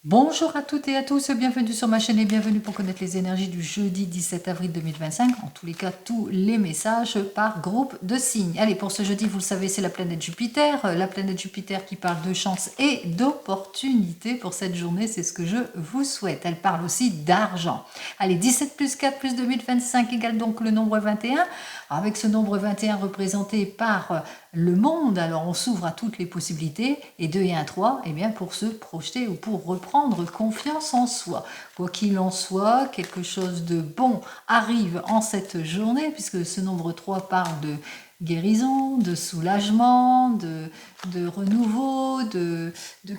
Bonjour à toutes et à tous, bienvenue sur ma chaîne et bienvenue pour connaître les énergies du jeudi 17 avril 2025. En tous les cas, tous les messages par groupe de signes. Allez, pour ce jeudi, vous le savez, c'est la planète Jupiter. La planète Jupiter qui parle de chance et d'opportunité pour cette journée, c'est ce que je vous souhaite. Elle parle aussi d'argent. Allez, 17 plus 4 plus 2025 égale donc le nombre 21. Avec ce nombre 21 représenté par le monde, alors on s'ouvre à toutes les possibilités, et 2 et 1, 3, eh bien pour se projeter ou pour reprendre confiance en soi. Quoi qu'il en soit, quelque chose de bon arrive en cette journée, puisque ce nombre 3 parle de guérison, de soulagement, de renouveau, de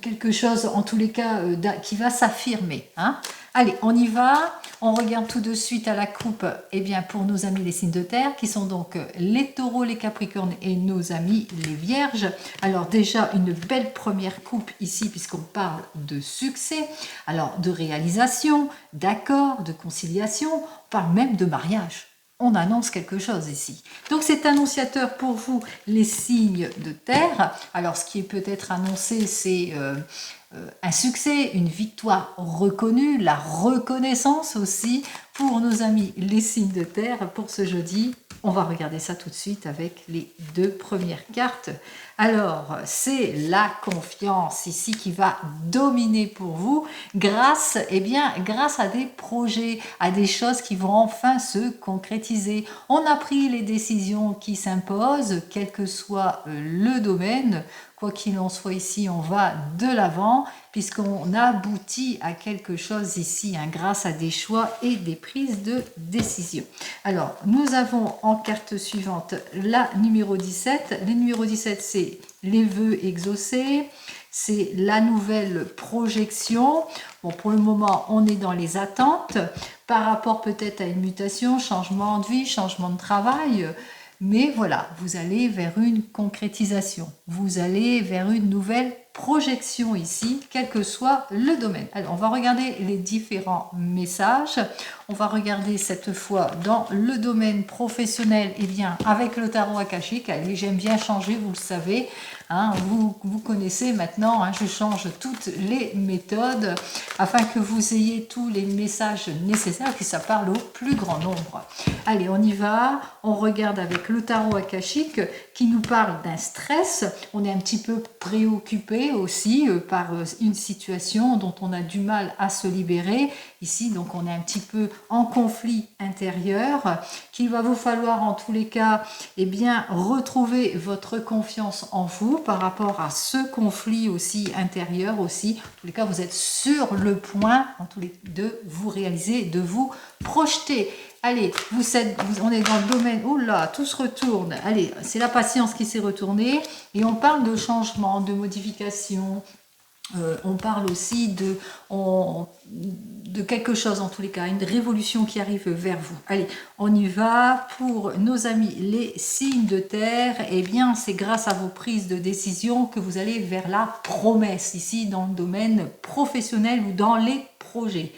quelque chose en tous les cas qui va s'affirmer. Hein. Allez, on y va. On regarde tout de suite à la coupe, eh bien pour nos amis les signes de terre, qui sont donc les taureaux, les capricornes et nos amis les vierges. Alors déjà, une belle première coupe ici, puisqu'on parle de succès, alors de réalisation, d'accord, de conciliation, on parle même de mariage. On annonce quelque chose ici. Donc c'est annonciateur pour vous, les signes de terre. Alors ce qui est peut-être annoncé, c'est un succès, une victoire reconnue, la reconnaissance aussi pour nos amis les signes de terre pour ce jeudi. On va regarder ça tout de suite avec les deux premières cartes. Alors, c'est la confiance ici qui va dominer pour vous grâce à des projets, à des choses qui vont enfin se concrétiser. On a pris les décisions qui s'imposent, quel que soit le domaine. Quoi qu'il en soit ici, on va de l'avant puisqu'on aboutit à quelque chose ici grâce à des choix et des prises de décision. Alors, nous avons en carte suivante la numéro 17. Le numéro 17, c'est les vœux exaucés, c'est la nouvelle projection. Bon, pour le moment, on est dans les attentes par rapport peut-être à une mutation, changement de vie, changement de travail. Mais voilà, vous allez vers une concrétisation, vous allez vers une nouvelle projection ici, quel que soit le domaine. Alors, on va regarder les différents messages. On va regarder cette fois dans le domaine professionnel, et bien avec le tarot akashique. Allez, j'aime bien changer, vous le savez. Vous connaissez maintenant, je change toutes les méthodes afin que vous ayez tous les messages nécessaires, que ça parle au plus grand nombre. Allez, on y va. On regarde avec le tarot akashique qui nous parle d'un stress. On est un petit peu préoccupé aussi par une situation dont on a du mal à se libérer. Ici, donc, on est un petit peu en conflit intérieur, qu'il va vous falloir en tous les cas, eh bien, retrouver votre confiance en vous par rapport à ce conflit aussi intérieur aussi. En tous les cas, vous êtes sur le point, de vous réaliser, de vous projeter. Allez, on est dans le domaine, oh là, tout se retourne. Allez, c'est la patience qui s'est retournée et on parle de changement, de modification. On parle aussi de quelque chose en tous les cas, une révolution qui arrive vers vous. Allez, on y va. Pour nos amis les signes de terre, eh bien c'est grâce à vos prises de décision que vous allez vers la promesse, ici dans le domaine professionnel ou dans les projets.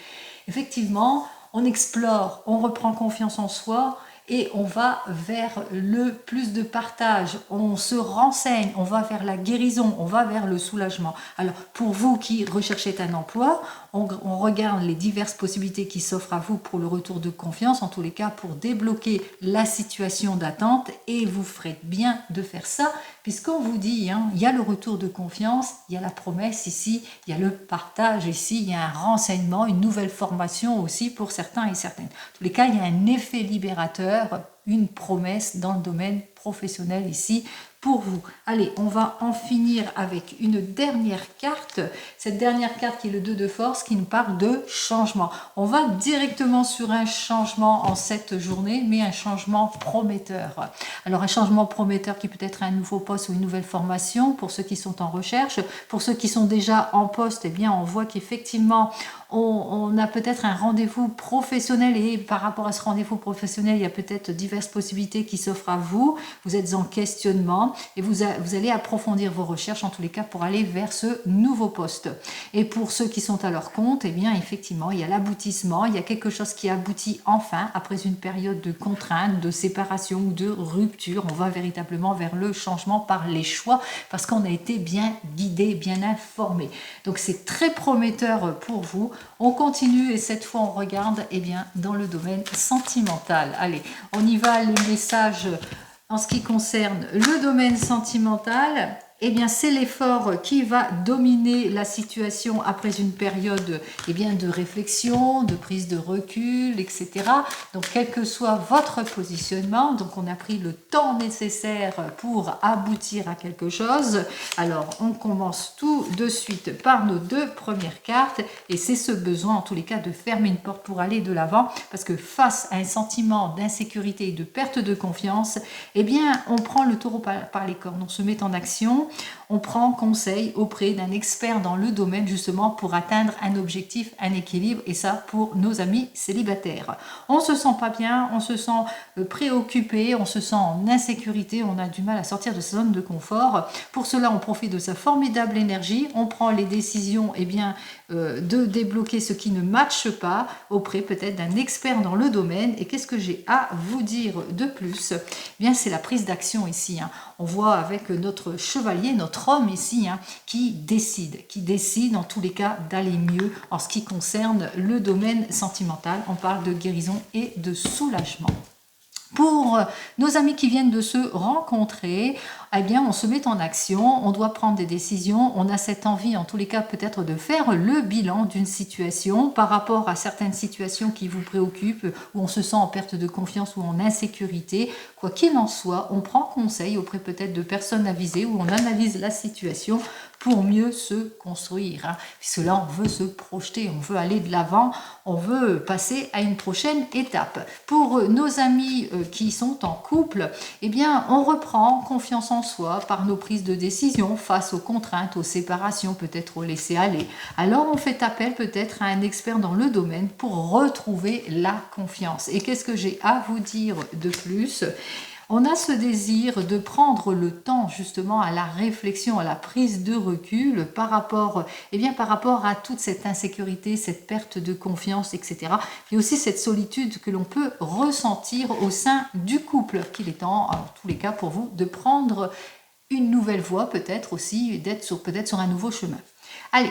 Effectivement, on explore, on reprend confiance en soi et on va vers le plus de partage, on se renseigne, on va vers la guérison, on va vers le soulagement. Alors pour vous qui recherchez un emploi, on regarde les diverses possibilités qui s'offrent à vous pour le retour de confiance, en tous les cas pour débloquer la situation d'attente, et vous ferez bien de faire ça puisqu'on vous dit, il y a le retour de confiance, il y a la promesse ici, il y a le partage ici, il y a un renseignement, une nouvelle formation aussi pour certains et certaines. En tous les cas, il y a un effet libérateur, une promesse dans le domaine professionnel ici pour vous. Allez, on va en finir avec une dernière carte. Cette dernière carte qui est le 2 de force qui nous parle de changement. On va directement sur un changement en cette journée, mais un changement prometteur. Alors un changement prometteur qui peut être un nouveau poste ou une nouvelle formation pour ceux qui sont en recherche. Pour ceux qui sont déjà en poste, eh bien on voit qu'effectivement on a peut-être un rendez-vous professionnel et par rapport à ce rendez-vous professionnel, il y a peut-être diverses possibilités qui s'offrent à vous. Vous êtes en questionnement et vous allez approfondir vos recherches en tous les cas pour aller vers ce nouveau poste. Et pour ceux qui sont à leur compte, eh bien effectivement, il y a l'aboutissement, il y a quelque chose qui aboutit enfin après une période de contrainte, de séparation ou de rupture. On va véritablement vers le changement par les choix parce qu'on a été bien guidé, bien informé. Donc c'est très prometteur pour vous. On continue et cette fois on regarde dans le domaine sentimental. Allez, on y va, le message en ce qui concerne le domaine sentimental. C'est l'effort qui va dominer la situation après une période de réflexion, de prise de recul, etc. Donc, quel que soit votre positionnement, donc on a pris le temps nécessaire pour aboutir à quelque chose. Alors, on commence tout de suite par nos 2 premières cartes et c'est ce besoin, en tous les cas, de fermer une porte pour aller de l'avant parce que face à un sentiment d'insécurité et de perte de confiance, on prend le taureau par les cornes, on se met en action. On prend conseil auprès d'un expert dans le domaine justement pour atteindre un objectif, un équilibre et ça pour nos amis célibataires. On se sent pas bien, on se sent préoccupé, on se sent en insécurité, on a du mal à sortir de sa zone de confort. Pour cela, on profite de sa formidable énergie, on prend les décisions de débloquer ce qui ne matche pas auprès peut-être d'un expert dans le domaine. Et qu'est-ce que j'ai à vous dire de plus ? C'est la prise d'action ici. On voit avec notre chevalier, notre homme ici, qui décide en tous les cas d'aller mieux en ce qui concerne le domaine sentimental. On parle de guérison et de soulagement. Pour nos amis qui viennent de se rencontrer, on se met en action, on doit prendre des décisions, on a cette envie en tous les cas peut-être de faire le bilan d'une situation par rapport à certaines situations qui vous préoccupent, où on se sent en perte de confiance ou en insécurité. Quoi qu'il en soit, on prend conseil auprès peut-être de personnes avisées, où on analyse la situation pour mieux se construire. Puisque là, on veut se projeter, on veut aller de l'avant, on veut passer à une prochaine étape. Pour nos amis qui sont en couple, on reprend confiance en soi par nos prises de décision face aux contraintes, aux séparations, peut-être au laisser-aller. Alors, on fait appel peut-être à un expert dans le domaine pour retrouver la confiance. Et qu'est-ce que j'ai à vous dire de plus ? On a ce désir de prendre le temps justement à la réflexion, à la prise de recul par rapport à toute cette insécurité, cette perte de confiance, etc. Et aussi cette solitude que l'on peut ressentir au sein du couple, qu'il est temps, en tous les cas pour vous, de prendre une nouvelle voie peut-être aussi, d'être peut-être sur un nouveau chemin. Allez,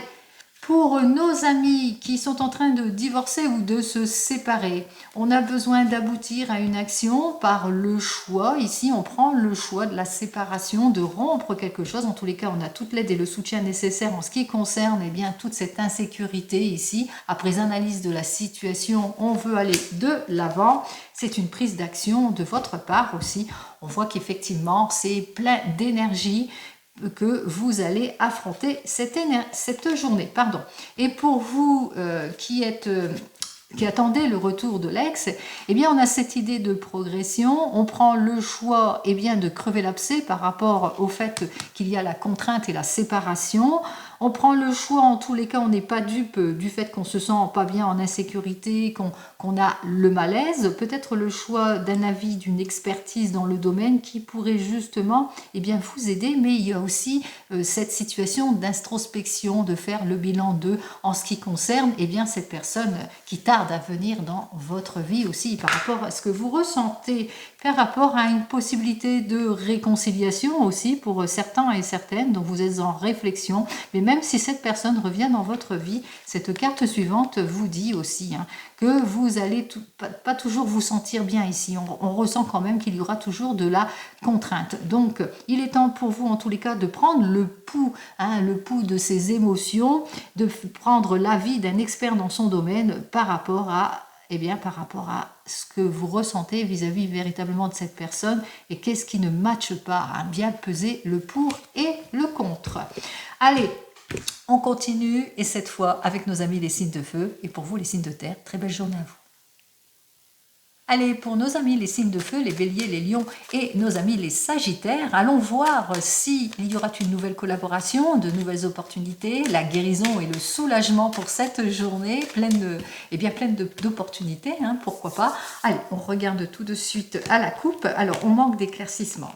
pour nos amis qui sont en train de divorcer ou de se séparer, on a besoin d'aboutir à une action par le choix. Ici, on prend le choix de la séparation, de rompre quelque chose. En tous les cas, on a toute l'aide et le soutien nécessaire en ce qui concerne toute cette insécurité ici. Après analyse de la situation, on veut aller de l'avant. C'est une prise d'action de votre part aussi. On voit qu'effectivement, c'est plein d'énergie que vous allez affronter cette journée. Et pour vous qui attendez le retour de l'ex, on a cette idée de progression. On prend le choix de crever l'abcès par rapport au fait qu'il y a la contrainte et la séparation. On prend le choix, en tous les cas, on n'est pas dupe du fait qu'on se sent pas bien, en insécurité, qu'on a le malaise. Peut-être le choix d'un avis, d'une expertise dans le domaine qui pourrait justement vous aider. Mais il y a aussi cette situation d'introspection, de faire le bilan en ce qui concerne cette personne qui tarde à venir dans votre vie aussi par rapport à ce que vous ressentez, par rapport à une possibilité de réconciliation aussi pour certains et certaines dont vous êtes en réflexion. Mais même si cette personne revient dans votre vie, cette carte suivante vous dit aussi que vous allez pas toujours vous sentir bien ici. On ressent quand même qu'il y aura toujours de la contrainte. Donc, il est temps pour vous, en tous les cas, de prendre le pouls de ces émotions, de prendre l'avis d'un expert dans son domaine par rapport à ce que vous ressentez vis-à-vis véritablement de cette personne et qu'est-ce qui ne matche pas, bien peser le pour et le contre. Allez, on continue et cette fois avec nos amis les signes de feu et pour vous les signes de terre. Très belle journée à vous. Allez, pour nos amis les signes de feu, les béliers, les lions et nos amis les sagittaires, allons voir s'il y aura une nouvelle collaboration, de nouvelles opportunités, la guérison et le soulagement pour cette journée pleine d'opportunités, hein, pourquoi pas. Allez, on regarde tout de suite à la coupe. Alors, on manque d'éclaircissement.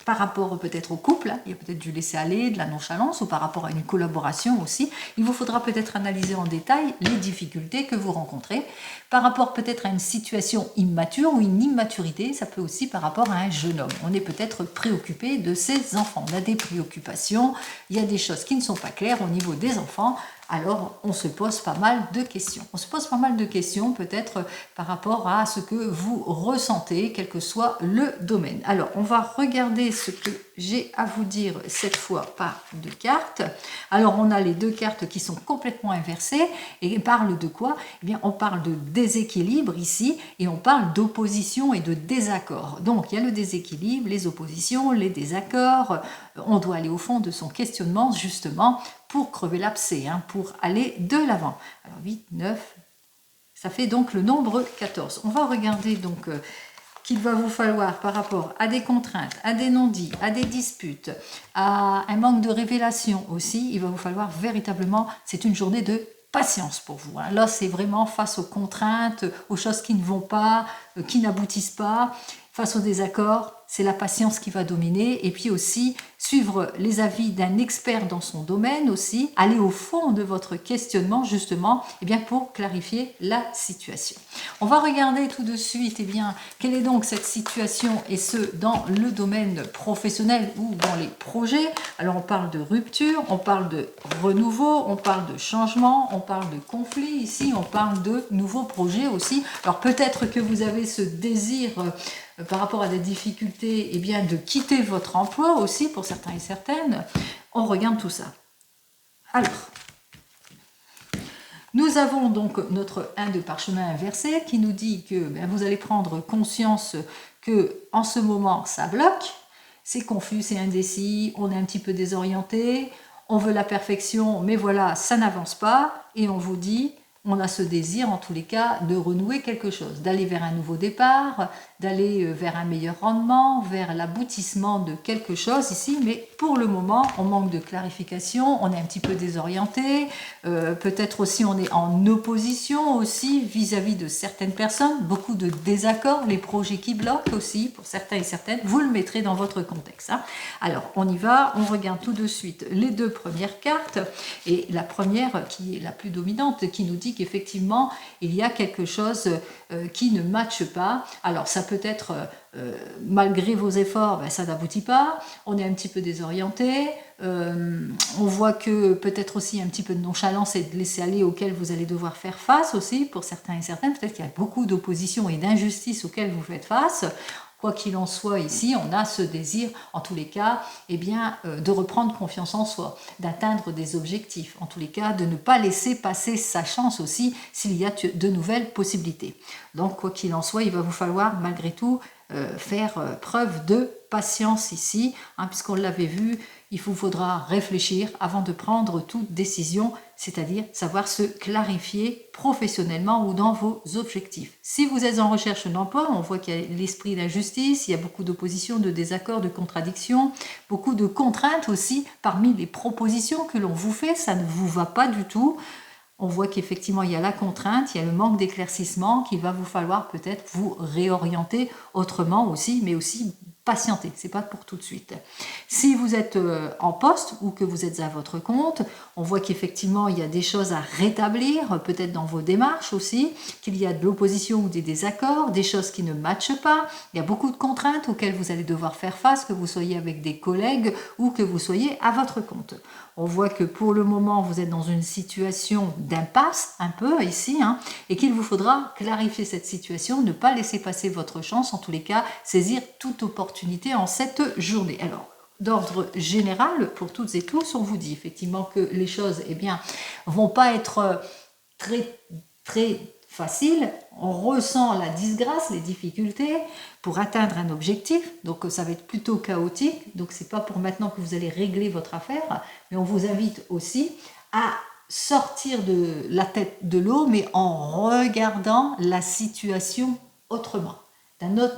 Par rapport peut-être au couple, il y a peut-être du laisser-aller, de la nonchalance, ou par rapport à une collaboration aussi. Il vous faudra peut-être analyser en détail les difficultés que vous rencontrez. Par rapport peut-être à une situation immature ou une immaturité, ça peut aussi par rapport à un jeune homme. On est peut-être préoccupé de ses enfants. On a des préoccupations, il y a des choses qui ne sont pas claires au niveau des enfants. Alors, on se pose pas mal de questions. On se pose pas mal de questions peut-être par rapport à ce que vous ressentez, quel que soit le domaine. Alors, on va regarder ce que j'ai à vous dire cette fois par deux cartes. Alors, on a les deux cartes qui sont complètement inversées et parlent de quoi? Eh bien, on parle de déséquilibre ici et on parle d'opposition et de désaccord. Donc, il y a le déséquilibre, les oppositions, les désaccords. On doit aller au fond de son questionnement justement pour crever l'abcès, hein, pour aller de l'avant. Alors 8, 9, ça fait donc le nombre 14. On va regarder donc qu'il va vous falloir par rapport à des contraintes, à des non-dits, à des disputes, à un manque de révélation aussi. Il va vous falloir véritablement, c'est une journée de patience pour vous. Hein. Là, c'est vraiment face aux contraintes, aux choses qui ne vont pas, qui n'aboutissent pas, face aux désaccords. C'est la patience qui va dominer et puis aussi suivre les avis d'un expert dans son domaine aussi, aller au fond de votre questionnement justement eh bien, pour clarifier la situation. On va regarder tout de suite eh bien, quelle est donc cette situation et ce dans le domaine professionnel ou dans les projets. Alors on parle de rupture, on parle de renouveau, on parle de changement, on parle de conflit ici, on parle de nouveaux projets aussi. Alors peut-être que vous avez ce désir par rapport à des difficultés, eh bien, de quitter votre emploi aussi, pour certains et certaines. On regarde tout ça. Alors, nous avons donc notre 1 de parchemin inversé qui nous dit que vous allez prendre conscience que en ce moment, ça bloque, c'est confus, c'est indécis, on est un petit peu désorienté, on veut la perfection, mais voilà, ça n'avance pas, et on vous dit... On a ce désir, en tous les cas, de renouer quelque chose, d'aller vers un nouveau départ, d'aller vers un meilleur rendement, vers l'aboutissement de quelque chose ici, mais pour le moment, on manque de clarification, on est un petit peu désorienté, peut-être aussi on est en opposition aussi vis-à-vis de certaines personnes, beaucoup de désaccords, les projets qui bloquent aussi, pour certains et certaines, vous le mettrez dans votre contexte. Hein. Alors, on y va, on regarde tout de suite les deux premières cartes, et la première qui est la plus dominante, qui nous dit qu'effectivement, il y a quelque chose qui ne matche pas. Alors, ça peut être, malgré vos efforts, ça n'aboutit pas, on est un petit peu désorienté, on voit que peut-être aussi un petit peu de nonchalance et de laisser aller auquel vous allez devoir faire face aussi, pour certains et certaines, peut-être qu'il y a beaucoup d'opposition et d'injustice auxquelles vous faites face. Quoi qu'il en soit, ici, on a ce désir, en tous les cas, eh bien, de reprendre confiance en soi, d'atteindre des objectifs, en tous les cas, de ne pas laisser passer sa chance aussi s'il y a de nouvelles possibilités. Donc, quoi qu'il en soit, il va vous falloir, malgré tout, faire preuve de patience ici, hein, puisqu'on l'avait vu, il vous faudra réfléchir avant de prendre toute décision, c'est-à-dire savoir se clarifier professionnellement ou dans vos objectifs. Si vous êtes en recherche d'emploi, on voit qu'il y a l'esprit d'injustice, il y a beaucoup d'opposition, de désaccords, de contradictions, beaucoup de contraintes aussi parmi les propositions que l'on vous fait, ça ne vous va pas du tout. On voit qu'effectivement, il y a la contrainte, il y a le manque d'éclaircissement qu'il va vous falloir peut-être vous réorienter autrement aussi, mais aussi patienter, c'est pas pour tout de suite. Si vous êtes en poste ou que vous êtes à votre compte, on voit qu'effectivement il y a des choses à rétablir, peut-être dans vos démarches aussi, qu'il y a de l'opposition ou des désaccords, des choses qui ne matchent pas, il y a beaucoup de contraintes auxquelles vous allez devoir faire face, que vous soyez avec des collègues ou que vous soyez à votre compte. On voit que pour le moment, vous êtes dans une situation d'impasse, un peu ici, hein, et qu'il vous faudra clarifier cette situation, ne pas laisser passer votre chance, en tous les cas, saisir toute opportunité en cette journée. Alors, d'ordre général, pour toutes et tous, on vous dit effectivement que les choses, eh bien, vont pas être très facile, on ressent la disgrâce, les difficultés pour atteindre un objectif, donc ça va être plutôt chaotique, donc c'est pas pour maintenant que vous allez régler votre affaire, mais on vous invite aussi à sortir de la tête de l'eau, mais en regardant la situation autrement,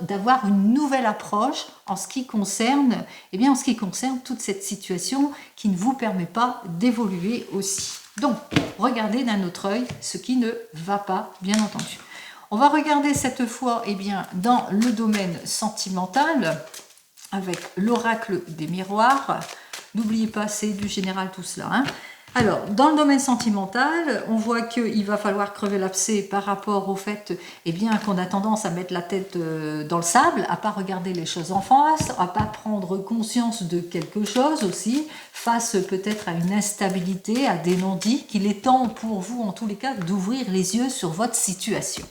d'avoir une nouvelle approche en ce qui concerne, eh bien, en ce qui concerne toute cette situation qui ne vous permet pas d'évoluer aussi. Donc, regardez d'un autre œil ce qui ne va pas, bien entendu. On va regarder cette fois, eh bien, dans le domaine sentimental, avec l'oracle des miroirs. N'oubliez pas, c'est du général tout cela, hein. Alors, dans le domaine sentimental, on voit qu'il va falloir crever l'abcès par rapport au fait, eh bien, qu'on a tendance à mettre la tête dans le sable, à pas regarder les choses en face, à pas prendre conscience de quelque chose aussi, face peut-être à une instabilité, à des non-dits, qu'il est temps pour vous, en tous les cas, d'ouvrir les yeux sur votre situation.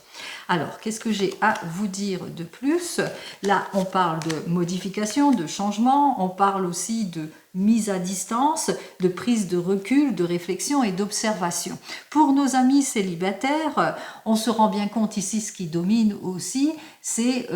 Alors, qu'est-ce que j'ai à vous dire de plus? Là, on parle de modification, de changement, on parle aussi de mise à distance, de prise de recul, de réflexion et d'observation. Pour nos amis célibataires, on se rend bien compte ici, ce qui domine aussi, c'est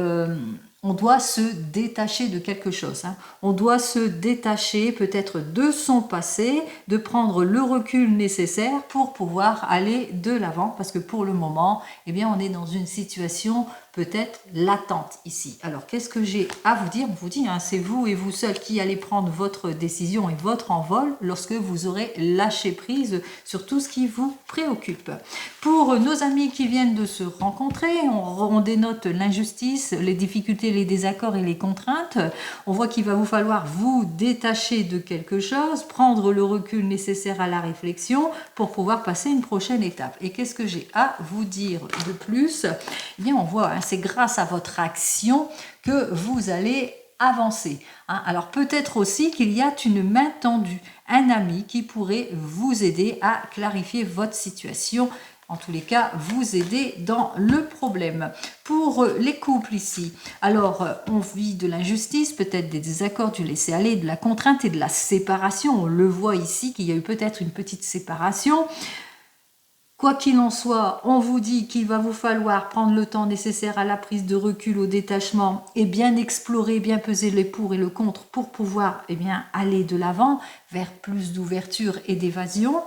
on doit se détacher de quelque chose, hein. On doit se détacher peut-être de son passé, de prendre le recul nécessaire pour pouvoir aller de l'avant, parce que pour le moment, eh bien, on est dans une situation peut-être latente ici. Alors, qu'est-ce que j'ai à vous dire? On vous dit, hein, c'est vous et vous seul qui allez prendre votre décision et votre envol lorsque vous aurez lâché prise sur tout ce qui vous préoccupe. Pour nos amis qui viennent de se rencontrer, on dénote l'injustice, les difficultés, les désaccords et les contraintes. On voit qu'il va vous falloir vous détacher de quelque chose, prendre le recul nécessaire à la réflexion pour pouvoir passer une prochaine étape. Et qu'est-ce que j'ai à vous dire de plus? Eh bien, on voit, hein, c'est grâce à votre action que vous allez avancer, hein. Alors peut-être aussi qu'il y a une main tendue, un ami qui pourrait vous aider à clarifier votre situation, en tous les cas vous aider dans le problème. Pour les couples ici, alors on vit de l'injustice, peut-être des désaccords, du laisser-aller, de la contrainte et de la séparation. On le voit ici qu'il y a eu peut-être une petite séparation. Quoi qu'il en soit, on vous dit qu'il va vous falloir prendre le temps nécessaire à la prise de recul, au détachement et bien explorer, bien peser les pour et le contre pour pouvoir bien, aller de l'avant vers plus d'ouverture et d'évasion,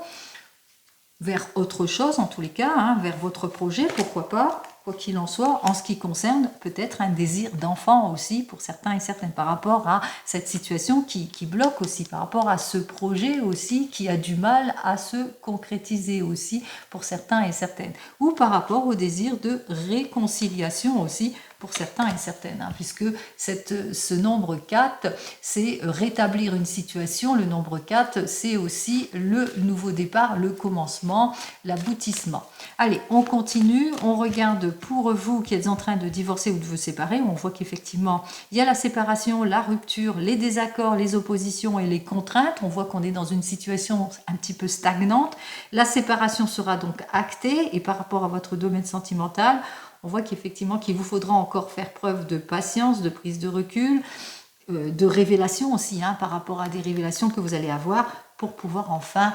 vers autre chose en tous les cas, hein, vers votre projet, pourquoi pas. Quoi qu'il en soit, en ce qui concerne peut-être un désir d'enfant aussi pour certains et certaines par rapport à cette situation qui bloque aussi, par rapport à ce projet aussi qui a du mal à se concrétiser aussi pour certains et certaines, ou par rapport au désir de réconciliation aussi pour certains et certaines, hein, puisque ce nombre 4, c'est rétablir une situation, le nombre 4, c'est aussi le nouveau départ, le commencement, l'aboutissement. Allez, on continue, on regarde pour vous qui êtes en train de divorcer ou de vous séparer, on voit qu'effectivement, il y a la séparation, la rupture, les désaccords, les oppositions et les contraintes. On voit qu'on est dans une situation un petit peu stagnante. La séparation sera donc actée et par rapport à votre domaine sentimental, on voit qu'effectivement qu'il vous faudra encore faire preuve de patience, de prise de recul, de révélation aussi, hein, par rapport à des révélations que vous allez avoir pour pouvoir enfin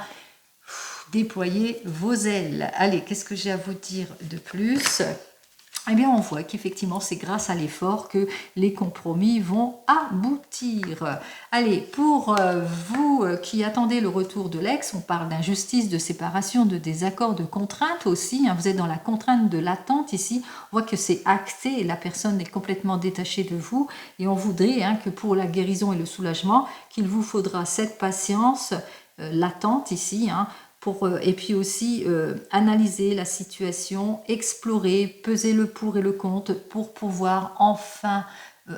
déployer vos ailes. Allez, qu'est-ce que j'ai à vous dire de plus? Eh bien, on voit qu'effectivement, c'est grâce à l'effort que les compromis vont aboutir. Allez, pour vous qui attendez le retour de l'ex, on parle d'injustice, de séparation, de désaccord, de contrainte aussi, hein. Vous êtes dans la contrainte de l'attente ici. On voit que c'est acté et la personne est complètement détachée de vous. Et on voudrait, hein, que pour la guérison et le soulagement, qu'il vous faudra cette patience, l'attente ici, hein, et puis aussi analyser la situation, explorer, peser le pour et le contre pour pouvoir enfin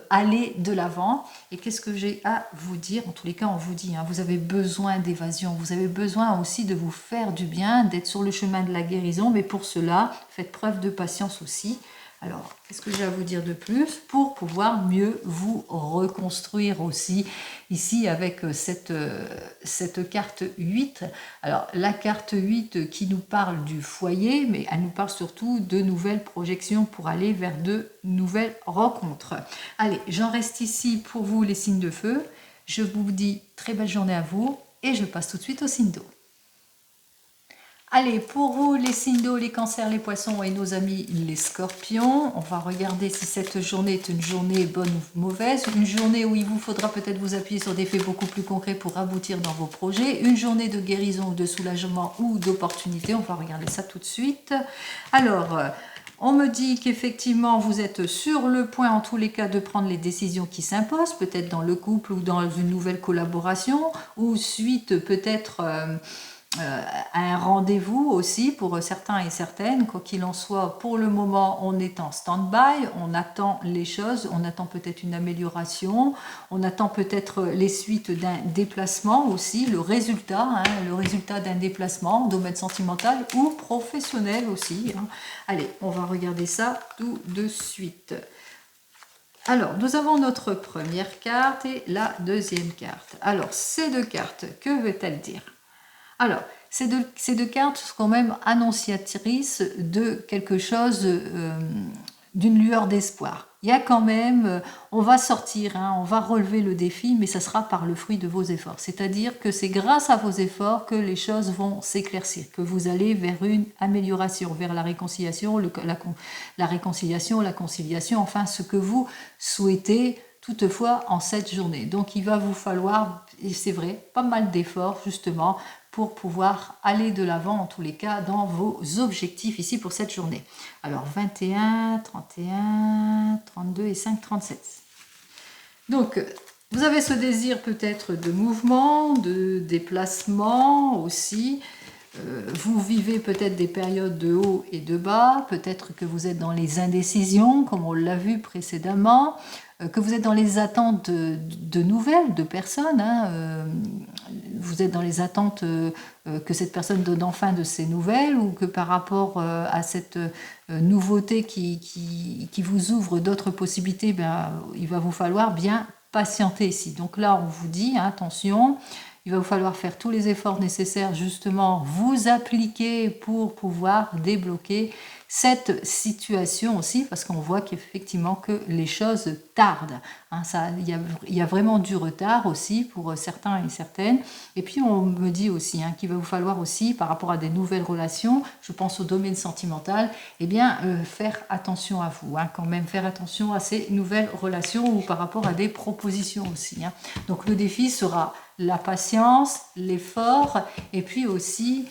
aller de l'avant. Et qu'est-ce que j'ai à vous dire? En tous les cas, on vous dit, hein, vous avez besoin d'évasion, vous avez besoin aussi de vous faire du bien, d'être sur le chemin de la guérison, mais pour cela, faites preuve de patience aussi. Alors, qu'est-ce que j'ai à vous dire de plus pour pouvoir mieux vous reconstruire aussi ici avec cette carte 8. Alors, la carte 8 qui nous parle du foyer, mais elle nous parle surtout de nouvelles projections pour aller vers de nouvelles rencontres. Allez, j'en reste ici pour vous les signes de feu. Je vous dis très belle journée à vous et je passe tout de suite au signe d'eau. Allez, pour vous, les signes d'eau, les cancers, les poissons et nos amis les scorpions, on va regarder si cette journée est une journée bonne ou mauvaise, une journée où il vous faudra peut-être vous appuyer sur des faits beaucoup plus concrets pour aboutir dans vos projets, une journée de guérison ou de soulagement ou d'opportunité, on va regarder ça tout de suite. Alors, On me dit qu'effectivement, vous êtes sur le point, en tous les cas, de prendre les décisions qui s'imposent, peut-être dans le couple ou dans une nouvelle collaboration, ou suite peut-être à un rendez-vous aussi pour certains et certaines. Quoi qu'il en soit, pour le moment, on est en stand-by, on attend les choses, on attend peut-être une amélioration, on attend peut-être les suites d'un déplacement aussi, le résultat d'un déplacement, domaine sentimental ou professionnel aussi. Allez, on va regarder ça tout de suite. Alors, nous avons notre première carte et la deuxième carte. Alors, ces deux cartes, que veut-elle dire? Alors, ces deux cartes sont quand même annonciatrices de quelque chose, d'une lueur d'espoir. Il y a quand même, on va sortir, on va relever le défi, mais ça sera par le fruit de vos efforts. C'est-à-dire que c'est grâce à vos efforts que les choses vont s'éclaircir, que vous allez vers une amélioration, vers la réconciliation, la conciliation, enfin ce que vous souhaitez toutefois en cette journée. Donc il va vous falloir, et c'est vrai, pas mal d'efforts justement pour pouvoir aller de l'avant en tous les cas dans vos objectifs ici pour cette journée. Alors 21, 31, 32 et 5, 37. Donc vous avez ce désir peut-être de mouvement, de déplacement aussi. Vous vivez peut-être des périodes de haut et de bas, peut-être que vous êtes dans les indécisions, comme on l'a vu précédemment, que vous êtes dans les attentes de nouvelles, de personnes. Vous êtes dans les attentes que cette personne donne enfin de ses nouvelles, ou que par rapport à cette nouveauté qui vous ouvre d'autres possibilités, il va vous falloir bien patienter ici. Donc là, on vous dit, attention, il va vous falloir faire tous les efforts nécessaires, justement, vous appliquer pour pouvoir débloquer cette situation aussi, parce qu'on voit qu'effectivement que les choses tardent. Il y a vraiment du retard aussi pour certains et certaines. Et puis on me dit aussi qu'il va vous falloir aussi, par rapport à des nouvelles relations, je pense au domaine sentimental, faire attention à vous, quand même faire attention à ces nouvelles relations, ou par rapport à des propositions aussi. Donc le défi sera la patience, l'effort, et puis aussi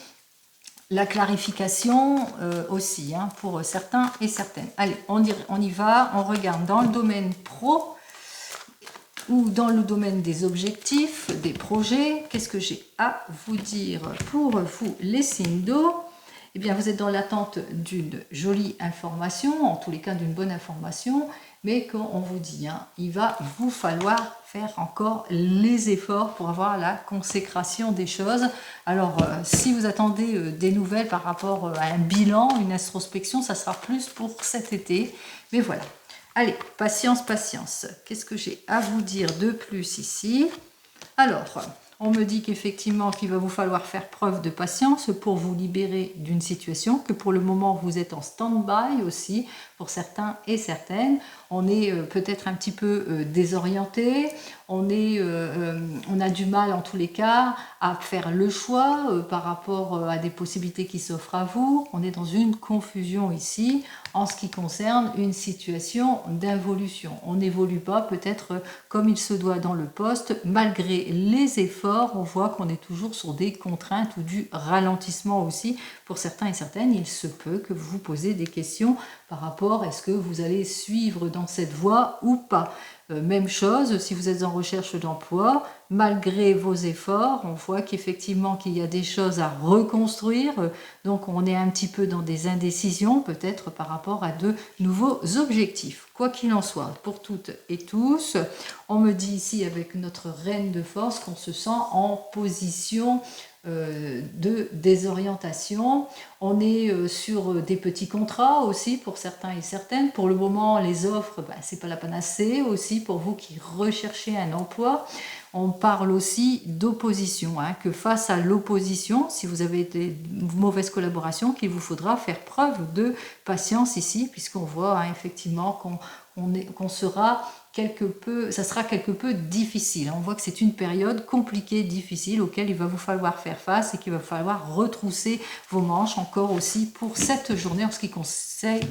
la clarification aussi, pour certains et certaines. Allez, on y va, on regarde dans le domaine pro ou dans le domaine des objectifs, des projets. Qu'est-ce que j'ai à vous dire pour vous, les signes d'eau? Eh bien, vous êtes dans l'attente d'une jolie information, en tous les cas d'une bonne information, mais quand on vous dit, il va vous falloir faire encore les efforts pour avoir la consécration des choses. Alors, si vous attendez des nouvelles par rapport à un bilan, une introspection, ça sera plus pour cet été. Mais voilà. Allez, patience, patience. Qu'est-ce que j'ai à vous dire de plus ici? Alors, on me dit qu'effectivement, qu'il va vous falloir faire preuve de patience pour vous libérer d'une situation, que pour le moment, vous êtes en stand-by aussi, pour certains et certaines. On est peut-être un petit peu désorienté, on a du mal en tous les cas à faire le choix par rapport à des possibilités qui s'offrent à vous. On est dans une confusion ici en ce qui concerne une situation d'involution. On n'évolue pas peut-être comme il se doit dans le poste, malgré les efforts. On voit qu'on est toujours sur des contraintes ou du ralentissement aussi. Pour certains et certaines, il se peut que vous vous posez des questions par rapport à est-ce que vous allez suivre dans cette voie ou pas. Même chose, si vous êtes en recherche d'emploi, malgré vos efforts, on voit qu'effectivement qu'il y a des choses à reconstruire, donc on est un petit peu dans des indécisions, peut-être par rapport à de nouveaux objectifs. Quoi qu'il en soit, pour toutes et tous, on me dit ici avec notre reine de force qu'on se sent en position de désorientation. On est sur des petits contrats aussi pour certains et certaines. Pour le moment, les offres, c'est pas la panacée aussi pour vous qui recherchez un emploi. On parle aussi d'opposition, que face à l'opposition, si vous avez des mauvaises collaborations, qu'il vous faudra faire preuve de patience ici, puisqu'on voit effectivement qu'on sera ça sera quelque peu difficile. On voit que c'est une période compliquée, difficile, auquel il va vous falloir faire face et qu'il va falloir retrousser vos manches encore aussi pour cette journée en ce qui concerne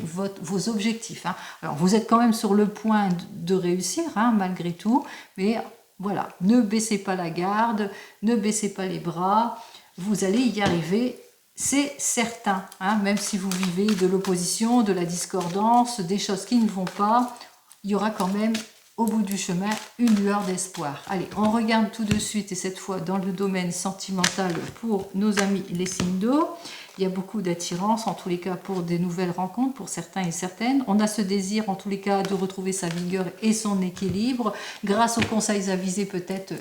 vos objectifs. Alors, vous êtes quand même sur le point de réussir, malgré tout, mais voilà, ne baissez pas la garde, ne baissez pas les bras, vous allez y arriver, c'est certain, hein, même si vous vivez de l'opposition, de la discordance, des choses qui ne vont pas, il y aura quand même au bout du chemin une lueur d'espoir. Allez, on regarde tout de suite, et cette fois dans le domaine sentimental pour nos amis les signes d'eau. Il y a beaucoup d'attirance, en tous les cas, pour des nouvelles rencontres, pour certains et certaines. On a ce désir, en tous les cas, de retrouver sa vigueur et son équilibre, grâce aux conseils avisés peut-être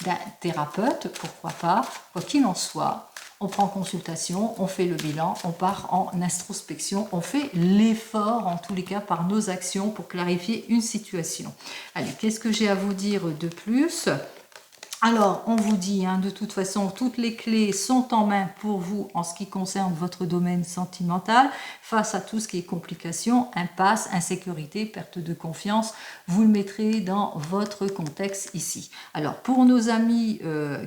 d'un thérapeute, pourquoi pas. Quoi qu'il en soit, on prend consultation, on fait le bilan, on part en introspection, on fait l'effort, en tous les cas, par nos actions pour clarifier une situation. Allez, qu'est-ce que j'ai à vous dire de plus ? Alors, on vous dit, de toute façon, toutes les clés sont en main pour vous en ce qui concerne votre domaine sentimental, face à tout ce qui est complications, impasse, insécurité, perte de confiance. Vous le mettrez dans votre contexte ici. Alors, pour nos amis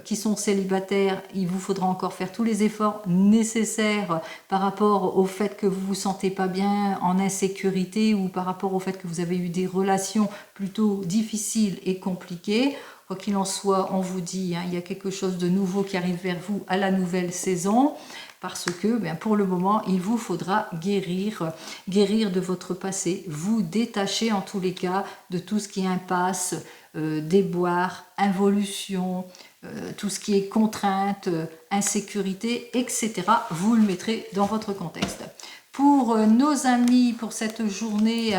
qui sont célibataires, il vous faudra encore faire tous les efforts nécessaires par rapport au fait que vous ne vous sentez pas bien, en insécurité, ou par rapport au fait que vous avez eu des relations plutôt difficiles et compliquées. Quoi qu'il en soit, on vous dit, il y a quelque chose de nouveau qui arrive vers vous à la nouvelle saison, parce que pour le moment, il vous faudra guérir de votre passé, vous détacher en tous les cas de tout ce qui est impasse, déboire, involution, tout ce qui est contrainte, insécurité, etc. Vous le mettrez dans votre contexte. Pour nos amis, pour cette journée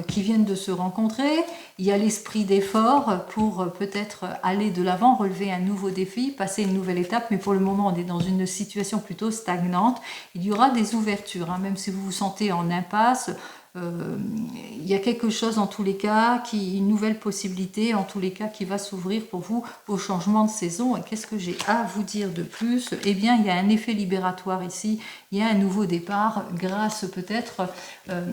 qui viennent de se rencontrer, il y a l'esprit d'effort pour peut-être aller de l'avant, relever un nouveau défi, passer une nouvelle étape, mais pour le moment on est dans une situation plutôt stagnante. Il y aura des ouvertures, même si vous vous sentez en impasse. Il y a quelque chose en tous les cas, une nouvelle possibilité en tous les cas qui va s'ouvrir pour vous au changement de saison. Et qu'est-ce que j'ai à vous dire de plus ? Eh bien, il y a un effet libératoire ici, il y a un nouveau départ grâce peut-être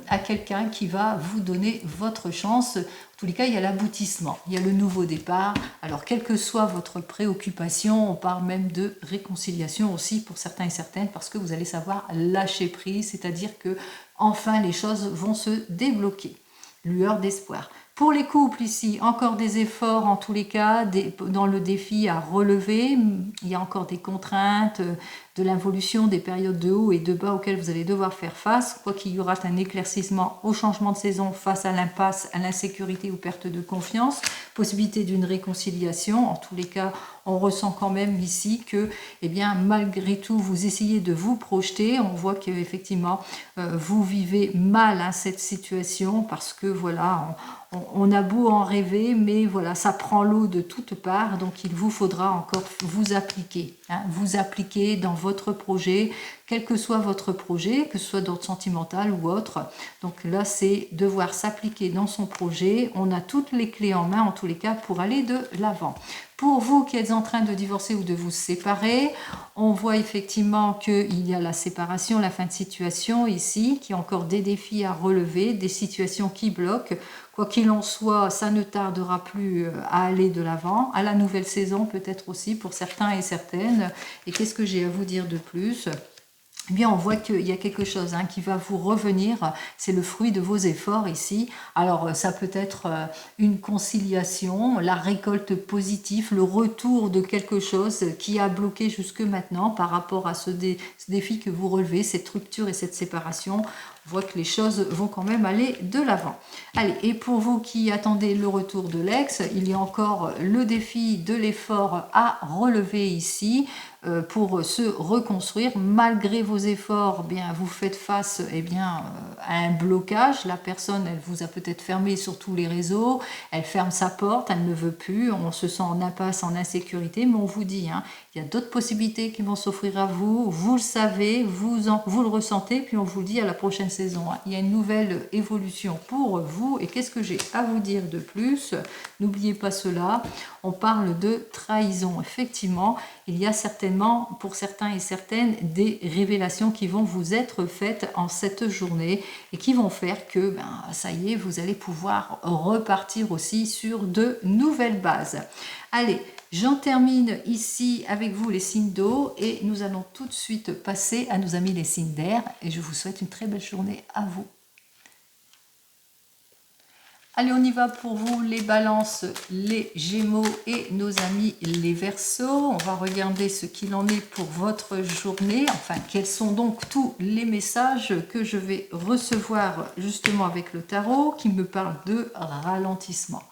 à quelqu'un qui va vous donner votre chance. En tous les cas, il y a l'aboutissement, il y a le nouveau départ. Alors, quelle que soit votre préoccupation, on parle même de réconciliation aussi pour certains et certaines, parce que vous allez savoir lâcher prise, c'est-à-dire que enfin les choses vont se débloquer. Lueur d'espoir. Pour les couples ici, encore des efforts en tous les cas, dans le défi à relever. Il y a encore des contraintes, de l'involution, des périodes de haut et de bas auxquelles vous allez devoir faire face. Quoi qu'il y aura un éclaircissement au changement de saison face à l'impasse, à l'insécurité ou perte de confiance. Possibilité d'une réconciliation. En tous les cas, on ressent quand même ici que, malgré tout, vous essayez de vous projeter. On voit qu'effectivement, vous vivez mal cette situation parce que voilà, on a beau en rêver, mais voilà, ça prend l'eau de toutes parts. Donc, il vous faudra encore vous appliquer, vous appliquer dans votre projet, quel que soit votre projet, que ce soit d'ordre sentimental ou autre. Donc là, c'est devoir s'appliquer dans son projet. On a toutes les clés en main, en tous les cas, pour aller de l'avant. Pour vous qui êtes en train de divorcer ou de vous séparer, on voit effectivement qu'il y a la séparation, la fin de situation ici, qui a encore des défis à relever, des situations qui bloquent. Quoi qu'il en soit, ça ne tardera plus à aller de l'avant, à la nouvelle saison peut-être aussi pour certains et certaines. Et qu'est-ce que j'ai à vous dire de plus ? Eh bien, on voit qu'il y a quelque chose qui va vous revenir, c'est le fruit de vos efforts ici. Alors, ça peut être une conciliation, la récolte positive, le retour de quelque chose qui a bloqué jusque maintenant par rapport à ce défi que vous relevez, cette rupture et cette séparation. On voit que les choses vont quand même aller de l'avant. Allez, et pour vous qui attendez le retour de l'ex, il y a encore le défi de l'effort à relever ici pour se reconstruire. Malgré vos efforts, vous faites face à un blocage. La personne, elle vous a peut-être fermé sur tous les réseaux, elle ferme sa porte, elle ne veut plus, on se sent en impasse, en insécurité, mais on vous dit, il y a d'autres possibilités qui vont s'offrir à vous, vous le savez, vous le ressentez, puis on vous le dit à la prochaine saison. Il y a une nouvelle évolution pour vous, et qu'est-ce que j'ai à vous dire de plus ? N'oubliez pas cela, on parle de trahison. Effectivement, il y a certainement, pour certains et certaines, des révélations qui vont vous être faites en cette journée et qui vont faire que, ça y est, vous allez pouvoir repartir aussi sur de nouvelles bases. Allez, j'en termine ici avec vous les signes d'eau et nous allons tout de suite passer à nos amis les signes d'air et je vous souhaite une très belle journée à vous. Allez, on y va pour vous, les balances, les gémeaux et nos amis les verseaux. On va regarder ce qu'il en est pour votre journée. Enfin, quels sont donc tous les messages que je vais recevoir justement avec le tarot qui me parlent de ralentissement.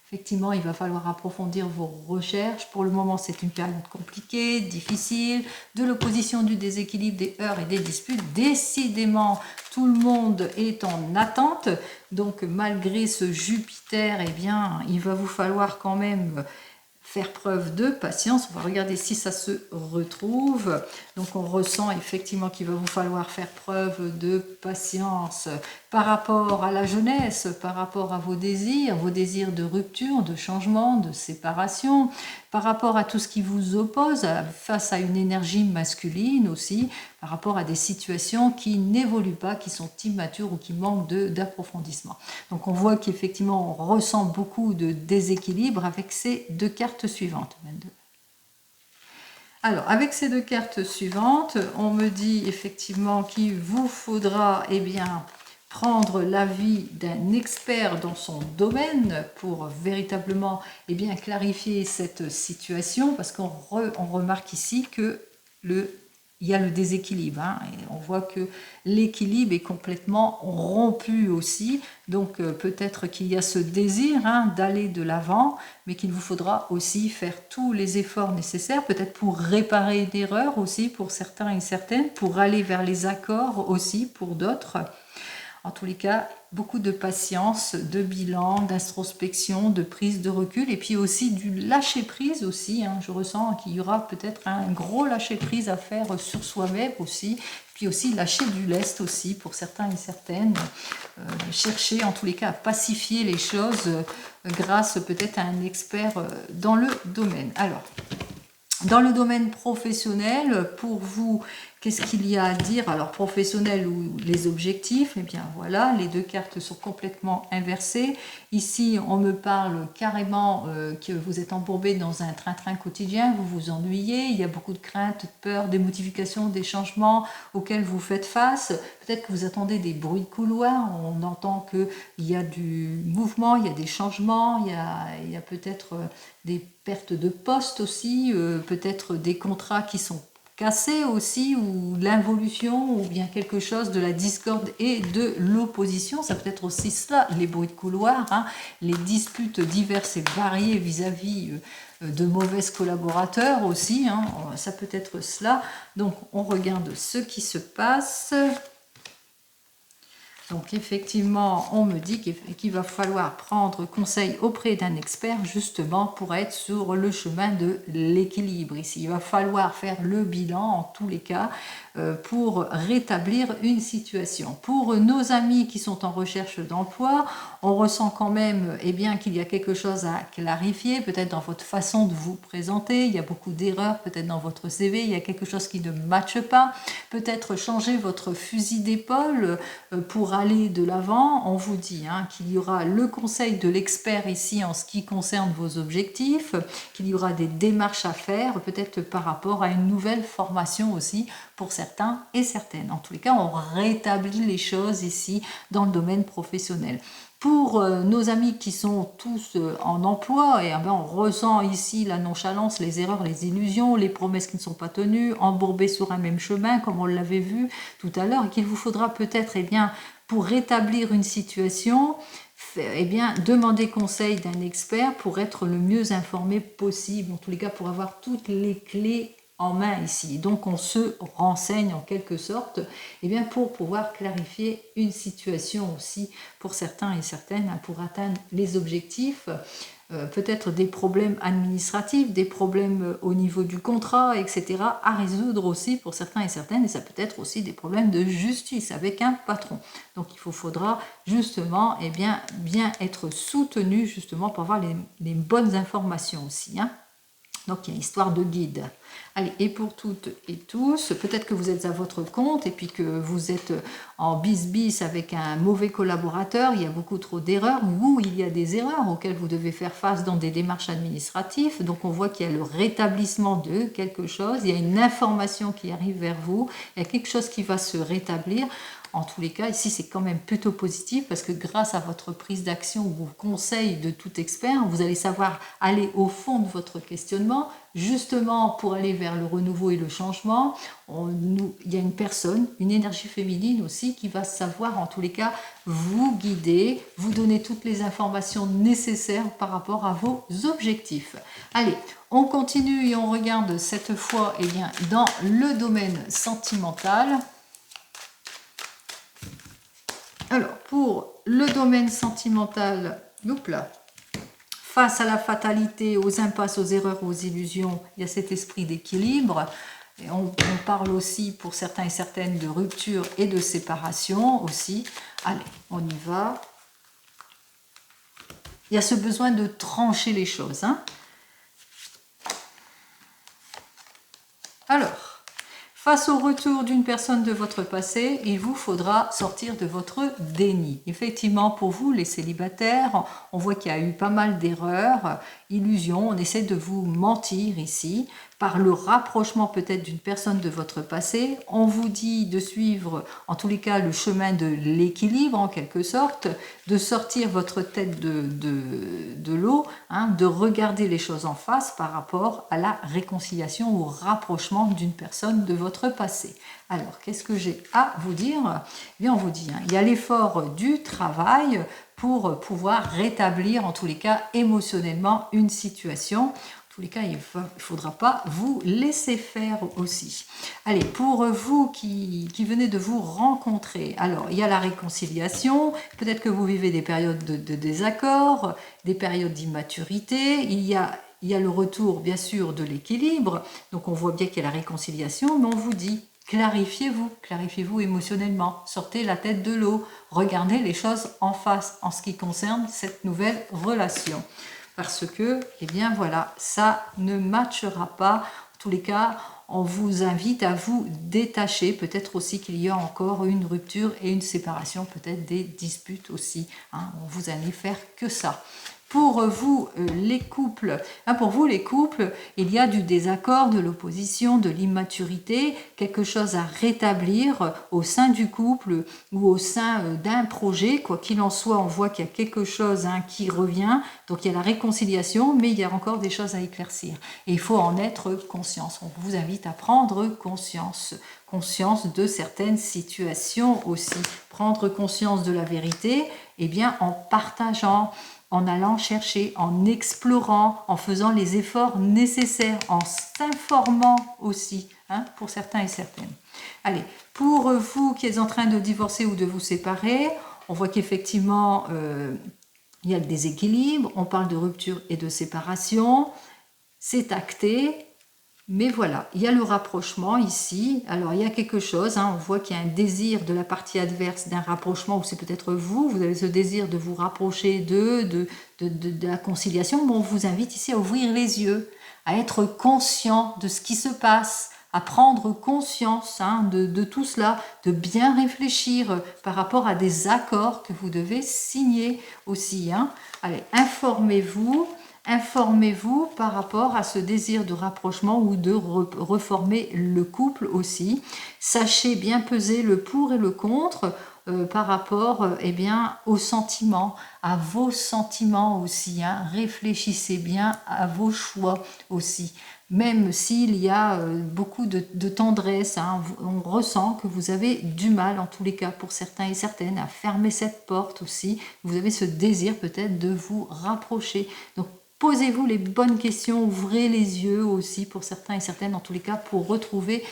Effectivement, il va falloir approfondir vos recherches. Pour le moment, c'est une période compliquée, difficile, de l'opposition, du déséquilibre, des heurts et des disputes. Décidément, tout le monde est en attente. Donc, malgré ce Jupiter, eh bien, il va vous falloir quand même faire preuve de patience. On va regarder si ça se retrouve. Donc on ressent effectivement qu'il va vous falloir faire preuve de patience par rapport à la jeunesse, par rapport à vos désirs de rupture, de changement, de séparation, par rapport à tout ce qui vous oppose, face à une énergie masculine aussi, par rapport à des situations qui n'évoluent pas, qui sont immatures ou qui manquent d'approfondissement. Donc on voit qu'effectivement on ressent beaucoup de déséquilibre avec ces deux cartes suivantes. 22. Alors, avec ces deux cartes suivantes, on me dit effectivement qu'il vous faudra prendre l'avis d'un expert dans son domaine pour véritablement clarifier cette situation, parce qu'on remarque ici que il y a le déséquilibre, et on voit que l'équilibre est complètement rompu aussi, donc peut-être qu'il y a ce désir d'aller de l'avant, mais qu'il vous faudra aussi faire tous les efforts nécessaires, peut-être pour réparer une erreur aussi pour certains et certaines, pour aller vers les accords aussi pour d'autres. En tous les cas, beaucoup de patience, de bilan, d'introspection, de prise de recul, et puis aussi du lâcher-prise aussi. Je ressens qu'il y aura peut-être un gros lâcher-prise à faire sur soi-même aussi, puis aussi lâcher du lest aussi pour certains et certaines. Chercher en tous les cas à pacifier les choses grâce peut-être à un expert dans le domaine. Alors, dans le domaine professionnel, pour vous, qu'est-ce qu'il y a à dire? Alors, professionnel ou les objectifs, eh bien voilà, les deux cartes sont complètement inversées. Ici, on me parle carrément que vous êtes embourbé dans un train-train quotidien, vous vous ennuyez, il y a beaucoup de craintes, de peurs, des modifications, des changements auxquels vous faites face. Peut-être que vous attendez des bruits de couloir, on entend qu'il y a du mouvement, il y a des changements, il y a peut-être des pertes de poste aussi, peut-être des contrats qui sont cassés aussi, ou l'involution, ou bien quelque chose de la discorde et de l'opposition. Ça peut être aussi cela, les bruits de couloir, les disputes diverses et variées vis-à-vis de mauvais collaborateurs aussi, ça peut être cela. Donc on regarde ce qui se passe. Donc effectivement, on me dit qu'il va falloir prendre conseil auprès d'un expert justement pour être sur le chemin de l'équilibre. Ici, il va falloir faire le bilan en tous les cas pour rétablir une situation. Pour nos amis qui sont en recherche d'emploi, on ressent quand même qu'il y a quelque chose à clarifier, peut-être dans votre façon de vous présenter, il y a beaucoup d'erreurs, peut-être dans votre CV, il y a quelque chose qui ne matche pas, peut-être changer votre fusil d'épaule pour aller de l'avant. On vous dit qu'il y aura le conseil de l'expert ici en ce qui concerne vos objectifs, qu'il y aura des démarches à faire, peut-être par rapport à une nouvelle formation aussi pour certains et certaines. En tous les cas, on rétablit les choses ici dans le domaine professionnel. Pour nos amis qui sont tous en emploi, on ressent ici la nonchalance, les erreurs, les illusions, les promesses qui ne sont pas tenues, embourbés sur un même chemin, comme on l'avait vu tout à l'heure, et qu'il vous faudra peut-être, pour rétablir une situation, demander conseil d'un expert pour être le mieux informé possible, en tous les cas pour avoir toutes les clés en main ici. Donc on se renseigne en quelque sorte pour pouvoir clarifier une situation aussi pour certains et certaines pour atteindre les objectifs. Peut-être des problèmes administratifs, des problèmes au niveau du contrat, etc. à résoudre aussi pour certains et certaines, et ça peut être aussi des problèmes de justice avec un patron. Donc il faudra justement bien être soutenu justement pour avoir les bonnes informations aussi. Donc il y a une histoire de guide. Allez, et pour toutes et tous, peut-être que vous êtes à votre compte et puis que vous êtes en bis-bis avec un mauvais collaborateur, il y a beaucoup trop d'erreurs, ou il y a des erreurs auxquelles vous devez faire face dans des démarches administratives. Donc on voit qu'il y a le rétablissement de quelque chose, il y a une information qui arrive vers vous, il y a quelque chose qui va se rétablir. En tous les cas, ici, c'est quand même plutôt positif parce que grâce à votre prise d'action ou au conseil de tout expert, vous allez savoir aller au fond de votre questionnement, justement pour aller vers le renouveau et le changement. Il y a une personne, une énergie féminine aussi, qui va savoir, en tous les cas, vous guider, vous donner toutes les informations nécessaires par rapport à vos objectifs. Allez, on continue et on regarde cette fois dans le domaine sentimental. Alors, pour le domaine sentimental, face à la fatalité, aux impasses, aux erreurs, aux illusions, il y a cet esprit d'équilibre. Et on parle aussi pour certains et certaines de rupture et de séparation aussi. Allez, on y va. Il y a ce besoin de trancher les choses. Alors, face au retour d'une personne de votre passé, il vous faudra sortir de votre déni. Effectivement, pour vous, les célibataires, on voit qu'il y a eu pas mal d'erreurs, illusions, on essaie de vous mentir ici, par le rapprochement peut-être d'une personne de votre passé. On vous dit de suivre, en tous les cas, le chemin de l'équilibre, en quelque sorte, de sortir votre tête de l'eau, de regarder les choses en face par rapport à la réconciliation ou au rapprochement d'une personne de votre passé. Alors, qu'est-ce que j'ai à vous dire? Eh bien, on vous dit, il y a l'effort du travail pour pouvoir rétablir, en tous les cas, émotionnellement une situation. En tous les cas, il ne faudra pas vous laisser faire aussi. Allez, pour vous qui venez de vous rencontrer, alors il y a la réconciliation, peut-être que vous vivez des périodes de désaccord, des périodes d'immaturité, il y a le retour bien sûr de l'équilibre, donc on voit bien qu'il y a la réconciliation, mais on vous dit clarifiez-vous émotionnellement, sortez la tête de l'eau, regardez les choses en face en ce qui concerne cette nouvelle relation. Parce que, eh bien voilà, ça ne matchera pas. En tous les cas, on vous invite à vous détacher. Peut-être aussi qu'il y a encore une rupture et une séparation, peut-être des disputes aussi. On vous allez faire que ça. Pour vous, les couples, il y a du désaccord, de l'opposition, de l'immaturité, quelque chose à rétablir au sein du couple ou au sein d'un projet. Quoi qu'il en soit, on voit qu'il y a quelque chose qui revient. Donc il y a la réconciliation, mais il y a encore des choses à éclaircir. Et il faut en être conscient. On vous invite à prendre conscience de certaines situations aussi. Prendre conscience de la vérité, eh bien en partageant, en allant chercher, en explorant, en faisant les efforts nécessaires, en s'informant aussi, pour certains et certaines. Allez, pour vous qui êtes en train de divorcer ou de vous séparer, on voit qu'effectivement, il y a le déséquilibre, on parle de rupture et de séparation, c'est acté. Mais voilà, il y a le rapprochement ici. Alors, il y a quelque chose, on voit qu'il y a un désir de la partie adverse d'un rapprochement, ou c'est peut-être vous avez ce désir de vous rapprocher de la conciliation. Mais on vous invite ici à ouvrir les yeux, à être conscient de ce qui se passe, à prendre conscience de tout cela, de bien réfléchir par rapport à des accords que vous devez signer aussi. Allez, informez-vous par rapport à ce désir de rapprochement ou de reformer le couple aussi. Sachez bien peser le pour et le contre par rapport aux sentiments, à vos sentiments aussi. Réfléchissez bien à vos choix aussi. Même s'il y a beaucoup de tendresse, on ressent que vous avez du mal, en tous les cas pour certains et certaines, à fermer cette porte aussi. Vous avez ce désir peut-être de vous rapprocher. Donc, posez-vous les bonnes questions, ouvrez les yeux aussi pour certains et certaines, en tous les cas, pour retrouver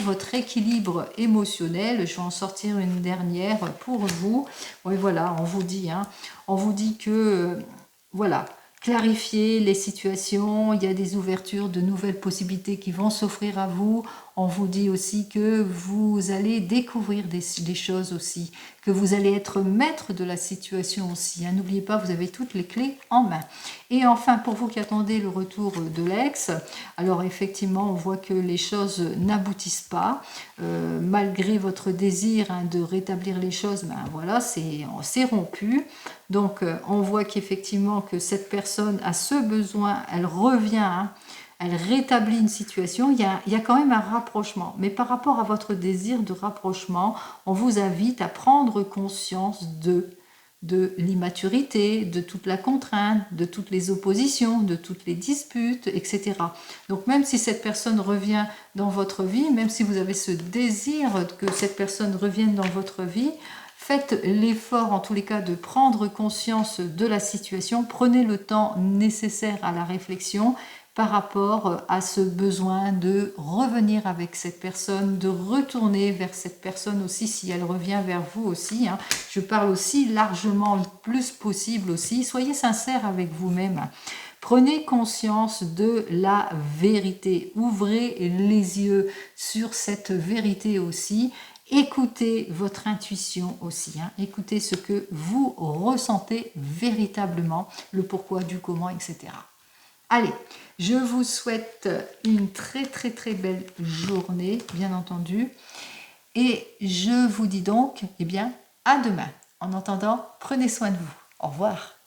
votre équilibre émotionnel. Je vais en sortir une dernière pour vous. Oui, voilà, on vous dit que, voilà, clarifier les situations, il y a des ouvertures, de nouvelles possibilités qui vont s'offrir à vous. On vous dit aussi que vous allez découvrir des choses aussi, que vous allez être maître de la situation aussi. Hein. N'oubliez pas, vous avez toutes les clés en main. Et enfin, pour vous qui attendez le retour de l'ex, alors effectivement, on voit que les choses n'aboutissent pas. Malgré votre désir hein, de rétablir les choses, ben voilà, c'est rompu. Donc, on voit qu'effectivement, que cette personne a ce besoin, elle revient, hein, elle rétablit une situation, il y a quand même un rapprochement. Mais par rapport à votre désir de rapprochement, on vous invite à prendre conscience de l'immaturité, de toute la contrainte, de toutes les oppositions, de toutes les disputes, etc. Donc même si cette personne revient dans votre vie, même si vous avez ce désir que cette personne revienne dans votre vie, faites l'effort en tous les cas de prendre conscience de la situation, prenez le temps nécessaire à la réflexion par rapport à ce besoin de revenir avec cette personne, de retourner vers cette personne aussi si elle revient vers vous aussi. Hein. Je parle aussi largement le plus possible aussi. Soyez sincère avec vous-même. Prenez conscience de la vérité. Ouvrez les yeux sur cette vérité aussi. Écoutez votre intuition aussi, hein. Écoutez ce que vous ressentez véritablement, le pourquoi, du comment, etc. Allez, je vous souhaite une très très très belle journée, bien entendu, et je vous dis donc, eh bien, à demain. En attendant, prenez soin de vous. Au revoir.